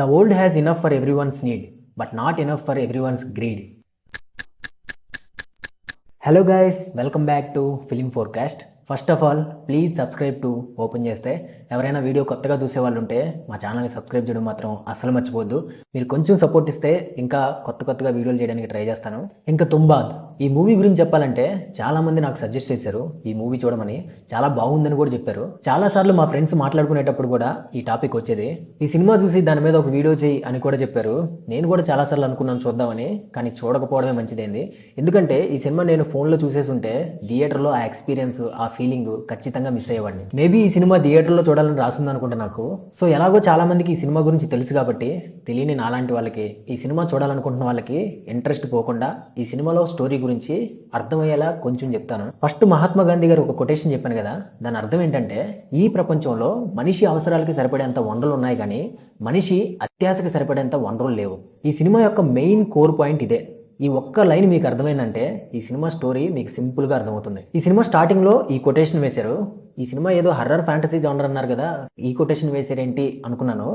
The world has enough for everyone's need, but not enough for everyone's greed. Hello guys, welcome back to Film Forecast. First of all please subscribe to open చేస్తే ఎవరైనా video కొత్తగా చూసే వాళ్ళు ఉంటే మా ఛానల్ని subscribe చేయడం మాత్రం అస్సలు మర్చిపోద్దు. మీరు కొంచెం సపోర్ట్ ఇస్తే ఇంకా కొత్తగా వీడియోలు చేయడానికి ట్రై చేస్తాను. ఇంకా తుంబాద్ ఈ మూవీ గురించి చెప్పాలంటే చాలామంది నాకు సజెస్ట్ చేశారు ఈ మూవీ చూడమని. చాలా బాగుందని కూడా చెప్పారు. చాలాసార్లు మా ఫ్రెండ్స్ మాట్లాడుకునేటప్పుడు కూడా ఈ టాపిక్ వచ్చేది. ఈ సినిమా చూసి దాని మీద ఒక వీడియో చేయి అని కూడా చెప్పారు. నేను కూడా చాలాసార్లు అనుకున్నాను చూద్దామని, కానీ చూడకపోవడమే మంచిదైంది. ఎందుకంటే ఈ సినిమా నేను ఫోన్లో చూసేసి ఉంటే థియేటర్లో ఆ ఎక్స్పీరియన్స్, ఆ ఫీలింగ్ ఖచ్చితంగా మిస్ అయ్యేవాడిని. మేబీ ఈ సినిమా థియేటర్లో చూడాలని రాసింది అనుకుంటా నాకు. సో ఎలాగో చాలా మందికి ఈ సినిమా గురించి తెలుసు కాబట్టి తెలియని నాలాంటి వాళ్ళకి, ఈ సినిమా చూడాలనుకుంటున్న వాళ్ళకి ఇంట్రెస్ట్ పోకుండా ఈ సినిమాలో స్టోరీ గురించి అర్థమయ్యేలా కొంచెం చెప్తాను. ఫస్ట్ మహాత్మా గాంధీ గారు ఒక కొటేషన్ చెప్పాను కదా, దాని అర్థం ఏంటంటే ఈ ప్రపంచంలో మనిషి అవసరాలకి సరిపడేంత వనరులు ఉన్నాయి కానీ మనిషి అత్యాశకి సరిపడేంత వనరులు లేవు. ఈ సినిమా యొక్క మెయిన్ కోర్ పాయింట్ ఇదే. ఈ ఒక్క లైన్ మీకు అర్థమైందంటే ఈ సినిమా స్టోరీ మీకు సింపుల్గా అర్థమవుతుంది. ఈ సినిమా స్టార్టింగ్లో ఈ కొటేషన్ వేశారు. ఈ సినిమా ఏదో హర్రర్ ఫ్యాంటసీ జానర్ అన్నారు కదా, ఈ కొటేషన్ వేసారేంటి అనుకున్నాను.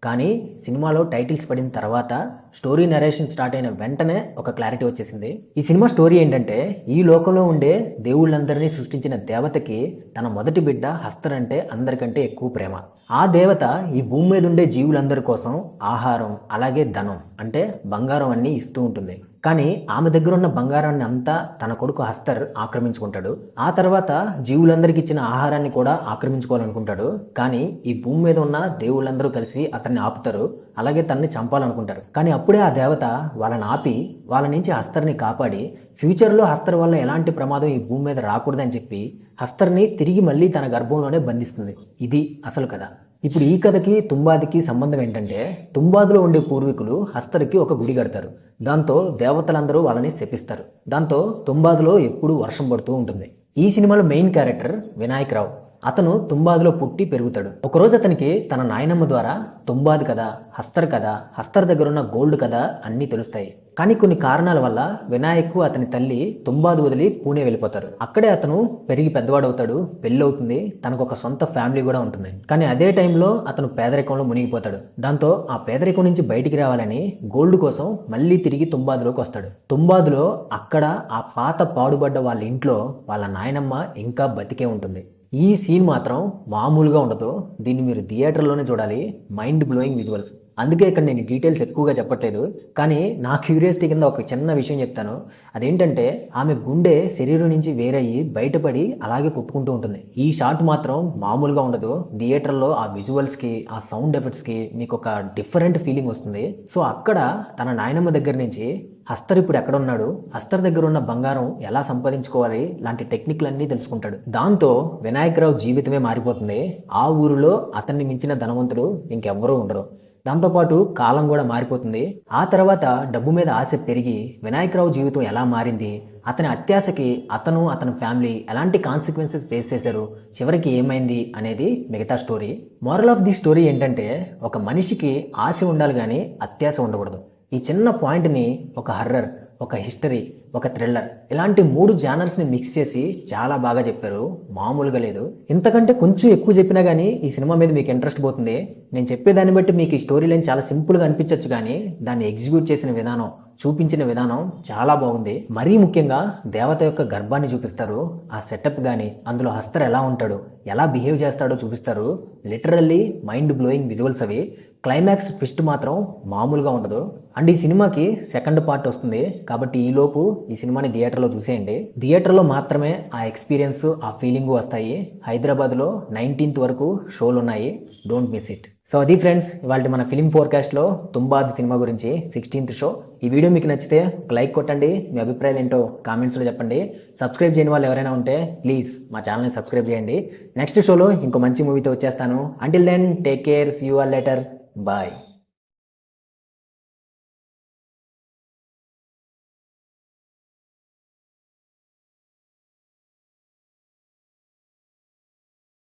కానీ సినిమాలో టైటిల్స్ పడిన తర్వాత స్టోరీ నరేషన్ స్టార్ట్ అయిన వెంటనే ఒక క్లారిటీ వచ్చేసింది. ఈ సినిమా స్టోరీ ఏంటంటే ఈ లోకంలో ఉండే దేవుళ్ళందరినీ సృష్టించిన దేవతకి తన మొదటి బిడ్డ హస్తర్ అంటే అందరికంటే ఎక్కువ ప్రేమ. ఆ దేవత ఈ భూమి మీద ఉండే జీవులందరి కోసం ఆహారం అలాగే ధనం అంటే బంగారం అన్ని ఇస్తూ ఉంటుంది. కానీ ఆమె దగ్గర ఉన్న బంగారాన్ని అంతా తన కొడుకు హస్తర్ ఆక్రమించుకుంటాడు. ఆ తర్వాత జీవులందరికీ ఇచ్చిన ఆహారాన్ని కూడా ఆక్రమించుకోవాలనుకుంటాడు. కానీ ఈ భూమి మీద ఉన్న దేవుళ్ళందరూ కలిసి అతన్ని ఆపుతారు, అలాగే తనని చంపాలనుకుంటారు. కానీ అప్పుడే ఆ దేవత వాళ్ళని ఆపి వాళ్ళ నుంచి హస్తర్ని కాపాడి ఫ్యూచర్లో హస్తర్ వల్ల ఎలాంటి ప్రమాదం ఈ భూమి మీద రాకూడదని చెప్పి హస్తర్ని తిరిగి మళ్ళీ తన గర్భంలోనే బంధిస్తుంది. ఇది అసలు కథ. ఇప్పుడు ఈ కథకి తుంబాద్కి సంబంధం ఏంటంటే తుంబాద్లో ఉండే పూర్వీకులు హస్తర్కి ఒక గుడి కడతారు. దాంతో దేవతలందరూ వాళ్ళని శపిస్తారు. దాంతో తుంబాద్లో ఎప్పుడూ వర్షం పడుతూ ఉంటుంది. ఈ సినిమాలో మెయిన్ క్యారెక్టర్ వినాయక్ రావు. అతను తుంబాద్లో పుట్టి పెరుగుతాడు. ఒకరోజు అతనికి తన నాయనమ్మ ద్వారా తుంబాద్ కథ, హస్తర్ కథ, హస్తర్ దగ్గర ఉన్న గోల్డ్ కథ అన్నీ తెలుస్తాయి. కానీ కొన్ని కారణాల వల్ల వినాయక్ అతని తల్లి తుంబాద్ వదిలి పూణే వెళ్ళిపోతారు. అక్కడే అతను పెరిగి పెద్దవాడవుతాడు, పెళ్ళవుతుంది, తనకు ఒక సొంత ఫ్యామిలీ కూడా ఉంటుంది. కానీ అదే టైంలో అతను పేదరికంలో మునిగిపోతాడు. దాంతో ఆ పేదరికం నుంచి బయటికి రావాలని గోల్డ్ కోసం మళ్ళీ తిరిగి తుంబాద్లోకి వస్తాడు. తుంబాద్లో అక్కడ ఆ పాత పాడుబడ్డ వాళ్ళ ఇంట్లో వాళ్ళ నాయనమ్మ ఇంకా బతికే ఉంటుంది. ఈ సీన్ మాత్రం మామూలుగా ఉండదు. దీన్ని మీరు థియేటర్లోనే చూడాలి. Mind blowing visuals. అందుకే ఇక్కడ నేను డీటెయిల్స్ ఎక్కువగా చెప్పట్లేదు. కానీ నా క్యూరియాసిటీ కింద ఒక చిన్న విషయం చెప్తాను. అదేంటంటే ఆమె గుండె శరీరం నుంచి వేరయ్యి బయటపడి అలాగే కొట్టుకుంటూ ఉంటుంది. ఈ షాట్ మాత్రం మామూలుగా ఉండదు. థియేటర్లో ఆ విజువల్స్కి, ఆ సౌండ్ ఎఫెక్ట్స్కి మీకు ఒక డిఫరెంట్ ఫీలింగ్ వస్తుంది. సో అక్కడ తన నాయనమ్మ దగ్గర నుంచి హస్తర్ ఇప్పుడు ఎక్కడ ఉన్నాడు, హస్తర్ దగ్గర ఉన్న బంగారం ఎలా సంపాదించుకోవాలి లాంటి టెక్నిక్లన్నీ తెలుసుకుంటాడు. దాంతో వినాయక్ రావు జీవితమే మారిపోతుంది. ఆ ఊరిలో అతన్ని మించిన ధనవంతుడు ఇంకెవ్వరూ ఉండరు. దాంతోపాటు కాలం కూడా మారిపోతుంది. ఆ తర్వాత డబ్బు మీద ఆశ పెరిగి వినాయక్ రావు జీవితం ఎలా మారింది, అతని అత్యాశకి అతను అతని ఫ్యామిలీ ఎలాంటి కాన్సిక్వెన్సెస్ ఫేస్ చేశారు, చివరికి ఏమైంది అనేది మిగతా story. Moral of the story ఏంటంటే ఒక మనిషికి ఆశ ఉండాలి కానీ అత్యాశ ఉండకూడదు. ఈ చిన్న పాయింట్ని ఒక హర్రర్, ఒక హిస్టరీ, ఒక థ్రిల్లర్ ఇలాంటి 3 జానర్స్ని మిక్స్ చేసి చాలా బాగా చెప్పారు. మామూలుగా లేదు. ఇంతకంటే కొంచెం ఎక్కువ చెప్పినా కానీ ఈ సినిమా మీద మీకు ఇంట్రెస్ట్ పోతుంది. నేను చెప్పేదాన్ని బట్టి మీకు ఈ స్టోరీ లైన్ చాలా సింపుల్గా అనిపించవచ్చు, కానీ దాన్ని ఎగ్జిక్యూట్ చేసిన విధానం, చూపించిన విధానం చాలా బాగుంది. మరీ ముఖ్యంగా దేవత యొక్క గర్భాన్ని చూపిస్తారు. ఆ సెటప్ కానీ, అందులో హస్తర్ ఎలా ఉంటాడు, ఎలా బిహేవ్ చేస్తాడో చూపిస్తారు. లిటరల్లీ మైండ్ బ్లోయింగ్ విజువల్స్ అవి. క్లైమాక్స్ ట్విస్ట్ మాత్రం మామూలుగా ఉండదు. అండ్ ఈ సినిమాకి సెకండ్ పార్ట్ వస్తుంది కాబట్టి ఈలోపు ఈ సినిమాని థియేటర్లో చూసేయండి. థియేటర్లో మాత్రమే ఆ ఎక్స్పీరియన్స్, ఆ ఫీలింగ్ వస్తాయి. హైదరాబాద్లో 19th వరకు షోలు ఉన్నాయి. Don't miss it. సో అది ఫ్రెండ్స్, ఇవాళ మన ఫిలిం ఫోర్కాస్ట్లో తుంబాద్ సినిమా గురించి 16th షో. ఈ వీడియో మీకు నచ్చితే ఒక లైక్ కొట్టండి. మీ అభిప్రాయాలు ఏంటో కామెంట్స్లో చెప్పండి. సబ్స్క్రైబ్ చేయని వాళ్ళు ఎవరైనా ఉంటే ప్లీజ్ మా ఛానల్ని సబ్స్క్రైబ్ చేయండి. నెక్స్ట్ షోలో ఇంకో మంచి మూవీతో వచ్చేస్తాను. Until then take care, see you all later, bye.